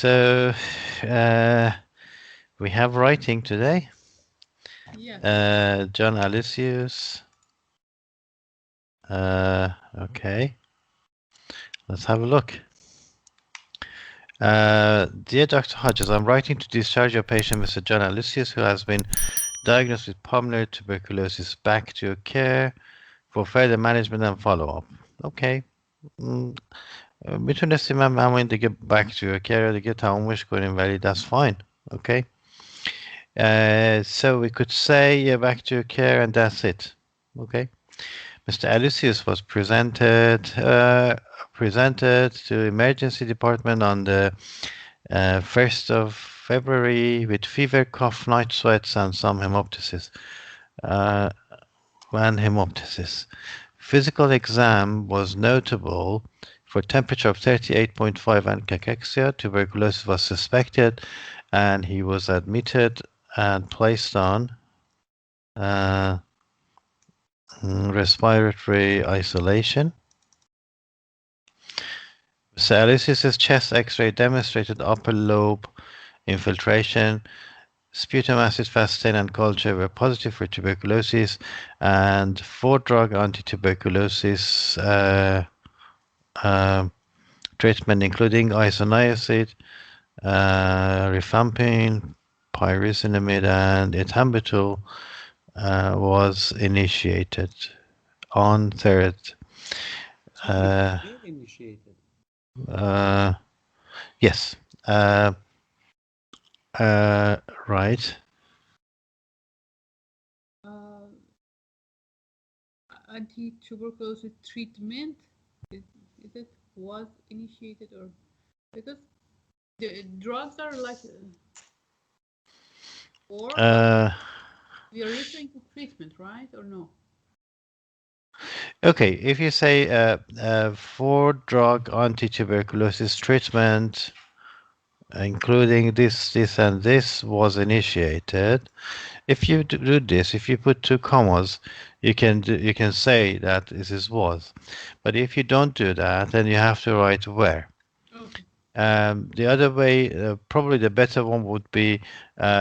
So we have writing today. Yes. John Alicius. Okay. Let's have a look. Dear Dr. Hodges, I'm writing to discharge your patient, Mr. John Alicius, who has been diagnosed with pulmonary tuberculosis. Back to your care for further management and follow-up. Okay. میتونستیم هم همین دیگه back to your care دیگه تمومش کنیم ولی that's fine. Okay. So we could say back to your care and that's it. Okay. Mr. Alicius was presented to emergency department on the 1st of February with fever, cough, night sweats, and some hemoptysis. Physical exam was notable for temperature of 38.5 and cachexia. Tuberculosis was suspected, and he was admitted and placed on respiratory isolation. Mr. Alicius's chest X-ray demonstrated upper lobe infiltration. Sputum acid fast stain and culture were positive for tuberculosis, and 4-drug anti-tuberculosis treatment, including isoniazid, rifampin, pyrazinamide, and ethambutol, was initiated on 3rd. Initiated. Yes. Right. Anti-tuberculosis treatment, is it was initiated, or because the drugs are like, or we are referring to treatment, right, or no? Okay, if you say 4-drug anti-tuberculosis treatment, including this, and this was initiated. If you do this, if you put 2 commas, you can say that this is was. But if you don't do that, then you have to write where. Okay. The other way, probably the better one would be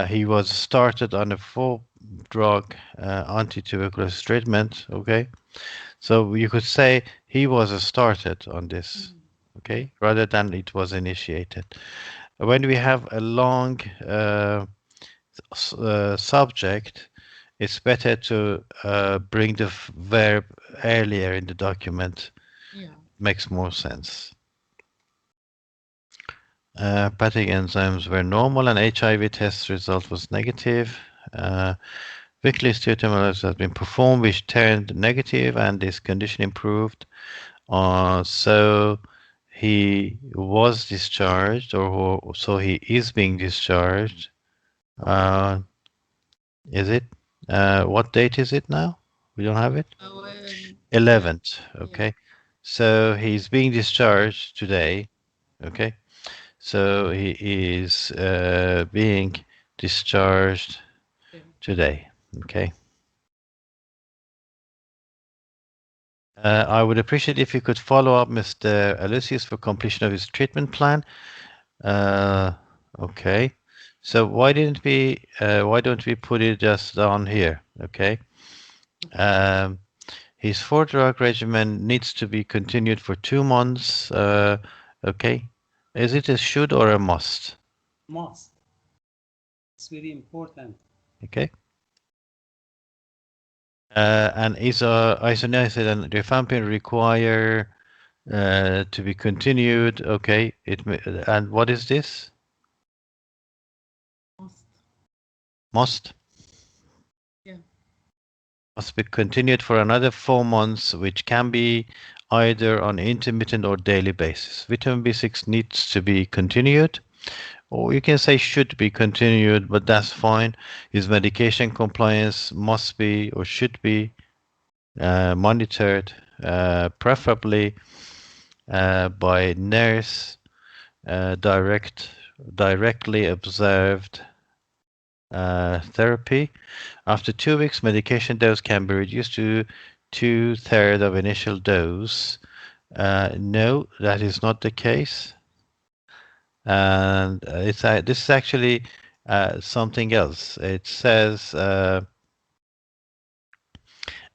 he was started on a 4-drug anti-tuberculosis treatment. Okay, so you could say he was started on this. Okay, rather than it was initiated. When we have a long subject, it's better to bring the verb earlier in the document. Yeah. Makes more sense. Hepatic enzymes were normal and HIV test result was negative. Weekly sputum analysis has been performed, which turned negative, and this condition improved. So he was discharged, or so he is being discharged. Is it? What date is it now? We don't have it? 11th. Okay. Yeah. So he's being discharged today. Okay. So he is being discharged today. Okay. I would appreciate if you could follow up Mr. Alicius for completion of his treatment plan. Okay. So why don't we put it just down here? Okay. His 4-drug regimen needs to be continued for 2 months. Okay. Is it a should or a must? Must. It's very important. Okay. And is isoniazid and rifampin require to be continued? Okay. And what is this? Must. Yeah. Must be continued for another 4 months, which can be either on intermittent or daily basis. Vitamin B6 needs to be continued, or you can say should be continued, but that's fine. His medication compliance must be or should be monitored, preferably by nurse, directly observed therapy. After 2 weeks, medication dose can be reduced to 2/3 of initial dose. No, that is not the case. and this is actually something else. It says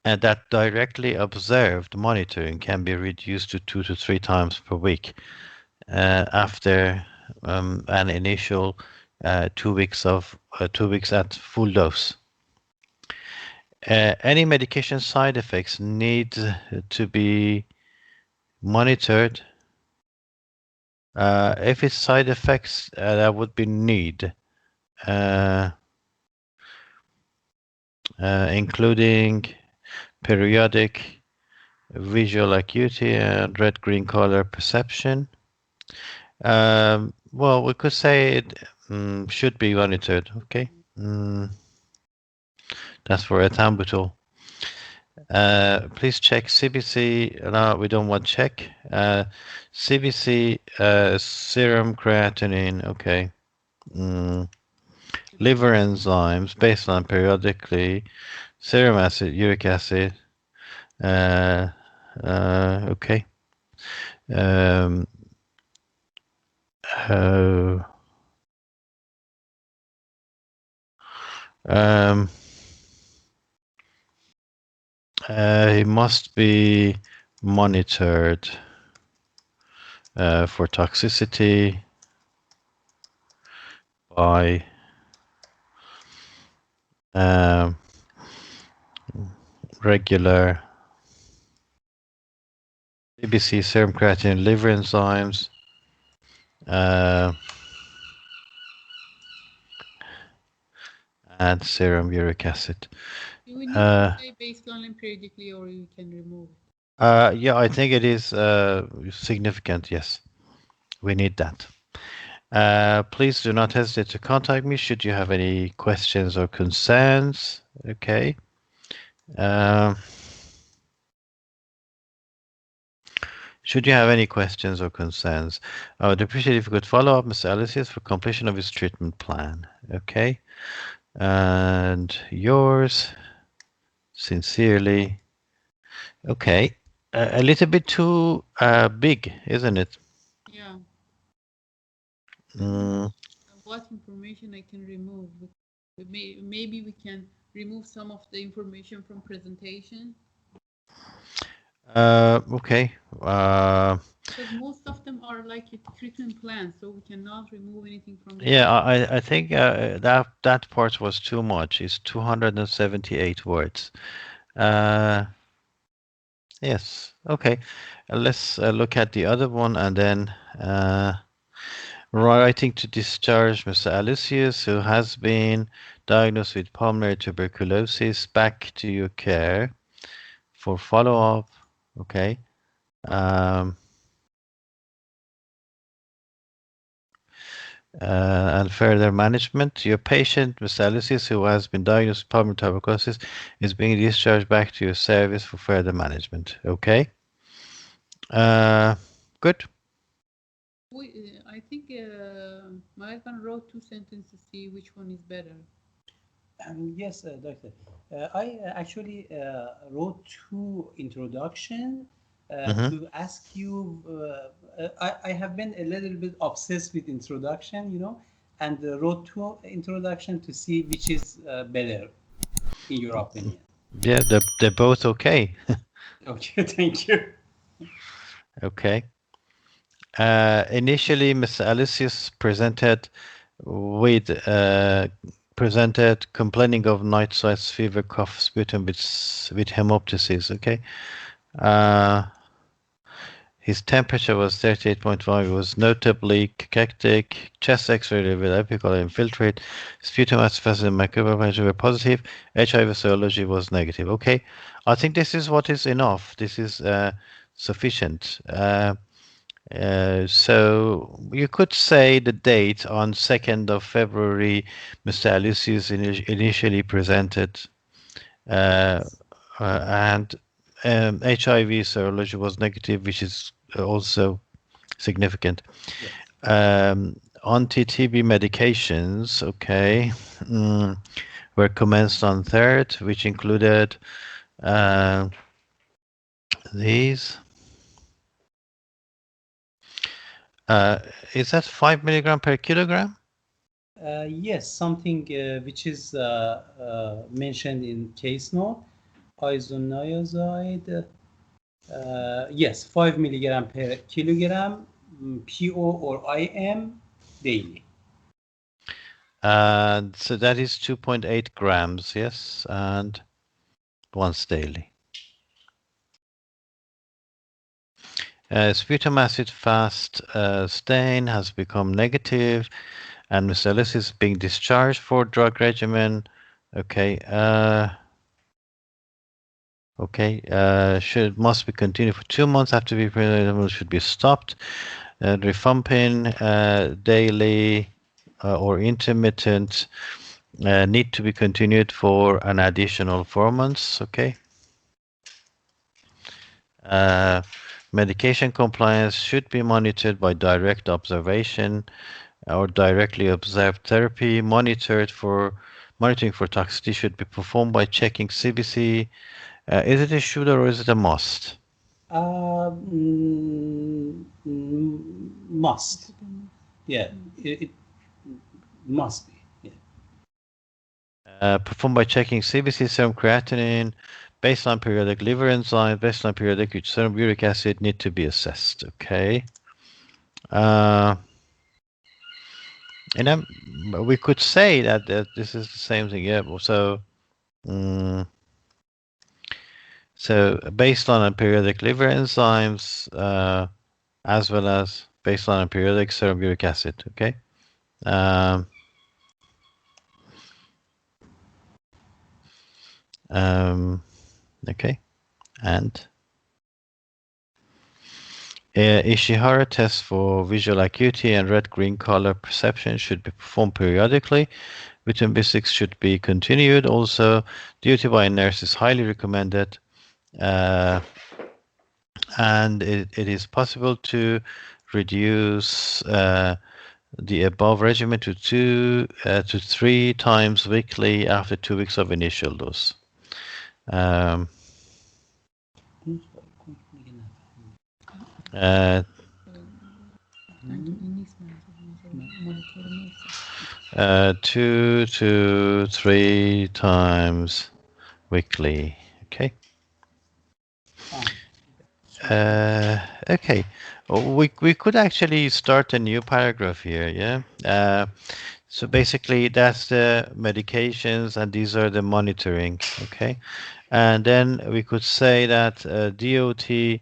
and that directly observed monitoring can be reduced to 2 to 3 times per week after an initial 2 weeks of 2 weeks at full dose. Any medication side effects need to be monitored. If it's side effects, that would be need, including periodic visual acuity and red-green color perception. Well, we could say it should be monitored. Okay. That's for ethambutol. Please check CBC. No, we don't want check. CBC, serum creatinine. Okay. Liver enzymes, baseline periodically. Serum acid, uric acid. Okay. Uh, it must be monitored for toxicity by regular CBC, serum creatinine, liver enzymes, and serum uric acid. Do we need to say baseline periodically, or you can remove it? Yeah, I think it is significant. Yes, we need that. Please do not hesitate to contact me should you have any questions or concerns. Okay. Should you have any questions or concerns, I would appreciate if you could follow up Mr. Alicius for completion of his treatment plan. Okay. And yours sincerely. Okay. A little bit too big, isn't it? Yeah. Mm. What information I can remove? Maybe we can remove some of the information from presentation. Okay. Because most of them are like a treatment plan, so we cannot remove anything from the. Yeah, I think that part was too much. It's 278 words. Yes. Okay. Let's look at the other one and then writing to discharge Mr. Alicius, who has been diagnosed with pulmonary tuberculosis, back to your care for follow-up. Okay. And further management. Your patient, Mr. Alicius, who has been diagnosed with pulmonary tuberculosis, is being discharged back to your service for further management. Okay. Good. I think Malcolm wrote 2 sentences. See which one is better. Yes, doctor. I actually wrote 2 introduction to ask you. I have been a little bit obsessed with introduction, and wrote 2 introduction to see which is better, in your opinion. Yeah, they're both okay. Okay, thank you. Okay. Initially, Mr. Alicius presented with complaining of night sweats, fever, cough, sputum with hemoptysis. Okay. His temperature was 38.5. It was notably cachectic. Chest X-ray with apical infiltrate. Sputum acid and microbiology were positive. HIV serology was negative. Okay, I think this is what is enough. This is sufficient. So you could say the date on 2nd of February, Mr. Alicius initially presented, and HIV serology was negative, which is also significant. Yes. Anti-TB medications, okay, were commenced on 3rd, which included these. Is that 5 milligram per kilogram? Yes, something which is mentioned in case note, isoniazide. Yes, 5 milligram per kilogram, PO or IM daily. So that is 2.8 grams, yes, and once daily. Sputum acid fast stain has become negative, and Mr. Ellis is being discharged for drug regimen. Okay. Must be continued for 2 months after should be stopped. Rifampin daily or intermittent need to be continued for an additional 4 months. Okay. Medication compliance should be monitored by direct observation or directly observed therapy. Monitoring for toxicity should be performed by checking CBC. Is it a should or is it a must? Must. Yeah, it must be. Yeah. Performed by checking CBC, serum creatinine, baseline periodic liver enzyme, baseline periodic serum uric acid need to be assessed. Okay. And then we could say that this is the same thing. Yeah. So, baseline and periodic liver enzymes, as well as baseline and periodic serum uric acid. Okay. Okay. And Ishihara tests for visual acuity and red-green color perception should be performed periodically. Vitamin B6 should be continued. Also, duty by a nurse is highly recommended. And it is possible to reduce the above regimen to 2 to 3 times weekly after 2 weeks of initial dose. Uh, 2 to 3 times weekly. Okay. Okay. We could actually start a new paragraph here. Yeah. So basically, that's the medications, and these are the monitoring. Okay. And then we could say that DOT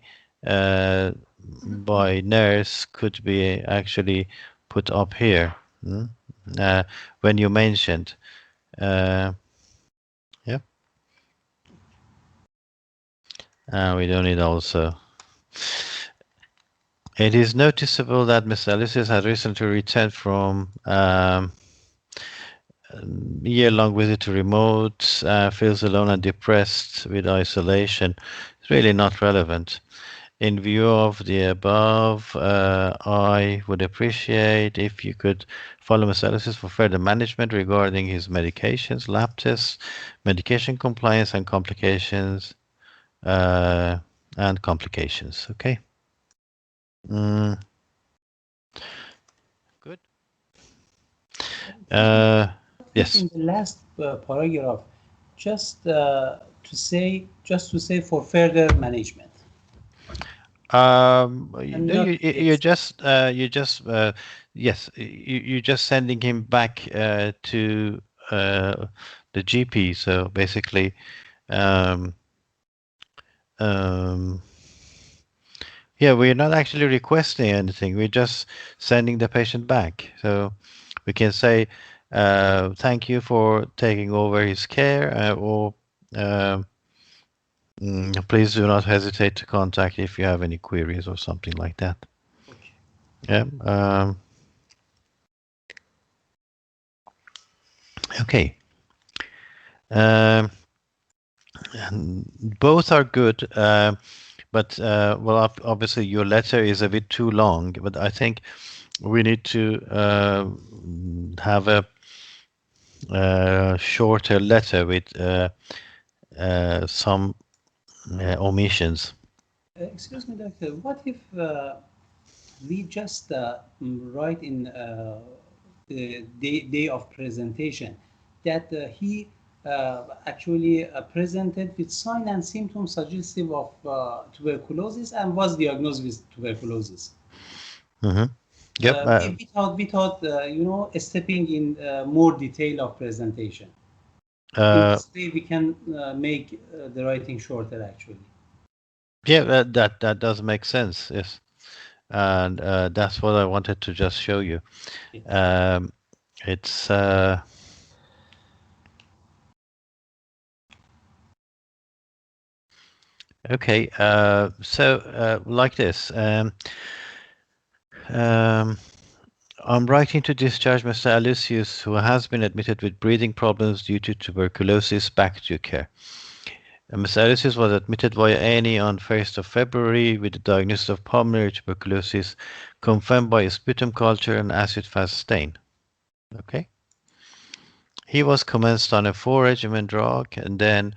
by nurse could be actually put up here. When you mentioned. Yeah. We don't need also. It is noticeable that Mr. Alicia has recently returned from year-long visit to remote, feels alone and depressed with isolation. It's really not relevant. In view of the above, I would appreciate if you could follow Mr. Alice's for further management regarding his medications, lab tests, medication compliance, and complications. Okay. Good. Yes. In the last paragraph, just to say for further management. You just yes, you're just sending him back to the GP. So basically, yeah, we're not actually requesting anything. We're just sending the patient back. So we can say thank you for taking over his care, or please do not hesitate to contact if you have any queries or something like that. Okay. Yeah. Okay. Both are good, but well, obviously your letter is a bit too long. But I think we need to have a shorter letter with some omissions. Excuse me, doctor. What if we just write in the day of presentation that he actually presented with sign and symptoms suggestive of tuberculosis and was diagnosed with tuberculosis. Mm-hmm. Yep. Without stepping in more detail of presentation. In Uh, this way, we can make the writing shorter, actually. yeah, that does make sense. Yes, and that's what I wanted to just show you. Yes. Um, it's okay. So like this. Um, I'm writing to discharge Mr. Alucius, who has been admitted with breathing problems due to tuberculosis, back to your care. Mr. Alucius was admitted via A&E on 1st of February with a diagnosis of pulmonary tuberculosis confirmed by a sputum culture and acid-fast stain. Okay. He was commenced on a 4-regimen drug, and then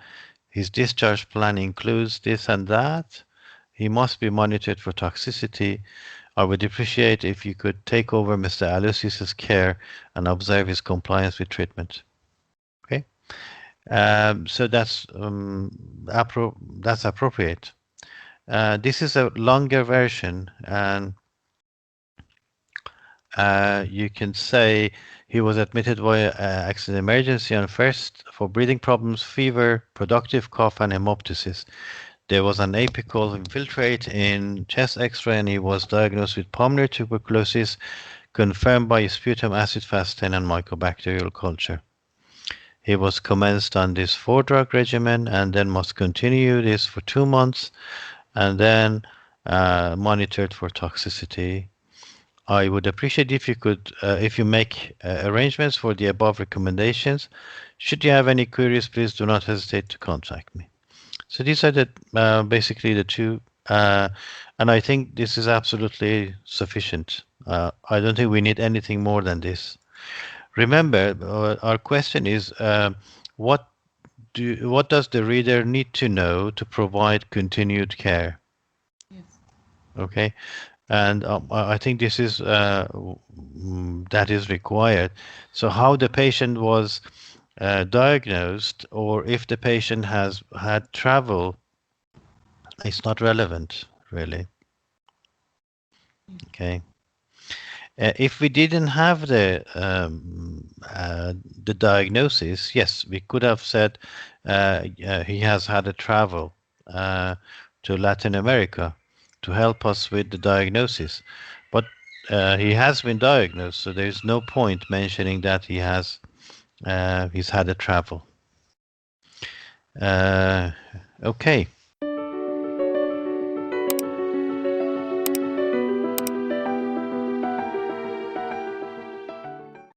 his discharge plan includes this and that. He must be monitored for toxicity. I would appreciate if you could take over Mr. Aloysius's care and observe his compliance with treatment. Okay, so that's appropriate. This is a longer version, and you can say he was admitted via accident emergency on first for breathing problems, fever, productive cough, and hemoptysis. There was an apical infiltrate in chest X-ray, and he was diagnosed with pulmonary tuberculosis, confirmed by sputum acid-fast stain and mycobacterial culture. He was commenced on this 4-drug regimen and then must continue this for 2 months and then monitored for toxicity. I would appreciate if you could, if you make arrangements for the above recommendations. Should you have any queries, please do not hesitate to contact me. So these are the basically the two, and I think this is absolutely sufficient. I don't think we need anything more than this. Remember, our question is, what what does the reader need to know to provide continued care? Yes. Okay, and I think this is that is required. So how the patient was diagnosed, or if the patient has had travel, it's not relevant, really. Yes. Okay. If we didn't have the diagnosis, yes, we could have said he has had a travel to Latin America to help us with the diagnosis, but he has been diagnosed, so there's no point mentioning that he's had a travel. Uh, okay.